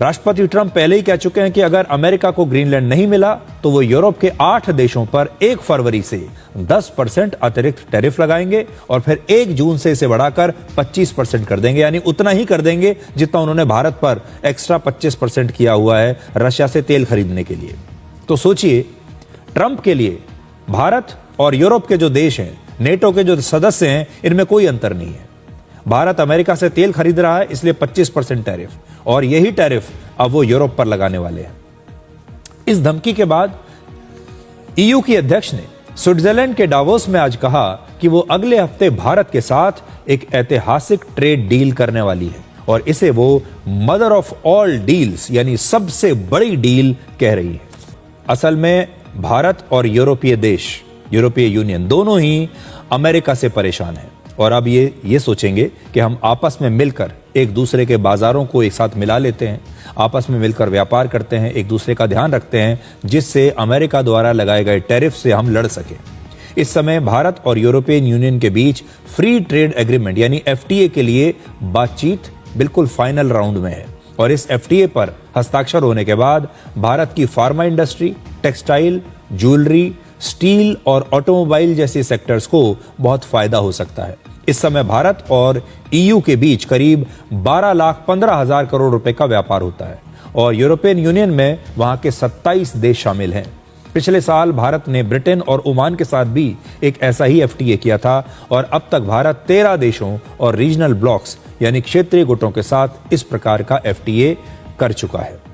राष्ट्रपति ट्रंप पहले ही कह चुके हैं कि अगर अमेरिका को ग्रीनलैंड नहीं मिला तो वो यूरोप के 8 देशों पर 1 फरवरी से 10% अतिरिक्त टैरिफ लगाएंगे और फिर 1 जून से इसे बढ़ाकर 25% कर देंगे, यानी उतना ही कर देंगे जितना उन्होंने भारत पर एक्स्ट्रा 25% किया हुआ है रशिया से तेल खरीदने के लिए। तो सोचिए, ट्रंप के लिए भारत और यूरोप के जो देश हैं, नेटो के जो सदस्य हैं, इनमें कोई अंतर नहीं है। भारत अमेरिका से तेल खरीद रहा है, इसलिए 25% टैरिफ, और यही टैरिफ अब वो यूरोप पर लगाने वाले हैं। इस धमकी के बाद ईयू की अध्यक्ष ने स्विट्जरलैंड के डावोस में आज कहा कि वो अगले हफ्ते भारत के साथ एक ऐतिहासिक ट्रेड डील करने वाली है और इसे वो मदर ऑफ ऑल डील्स यानी सबसे बड़ी डील कह रही है। असल में भारत और यूरोपीय देश, यूरोपीय यूनियन, दोनों ही अमेरिका से परेशान हैं और अब ये सोचेंगे कि हम आपस में मिलकर एक दूसरे के बाजारों को एक साथ मिला लेते हैं, आपस में मिलकर व्यापार करते हैं, एक दूसरे का ध्यान रखते हैं, जिससे अमेरिका द्वारा लगाए गए टैरिफ से हम लड़ सकें। इस समय भारत और यूरोपियन यूनियन के बीच फ्री ट्रेड एग्रीमेंट यानी एफटीए के लिए बातचीत बिल्कुल फाइनल राउंड में है और इस एफटीए पर हस्ताक्षर होने के बाद भारत की pharma industry, textile, jewellery, steel और ऑटोमोबाइल जैसे सेक्टर्स को बहुत फायदा हो सकता है। इस समय भारत और ईयू के बीच करीब 12,15,000 करोड़ रुपए का व्यापार होता है और यूरोपियन यूनियन में वहां के 27 देश शामिल हैं। पिछले साल भारत ने ब्रिटेन और ओमान के साथ भी एक ऐसा ही एफटीए किया था और अब तक भारत 13 देशों और रीजनल ब्लॉक्स यानी क्षेत्रीय गुटों के साथ इस प्रकार का एफटीए कर चुका है।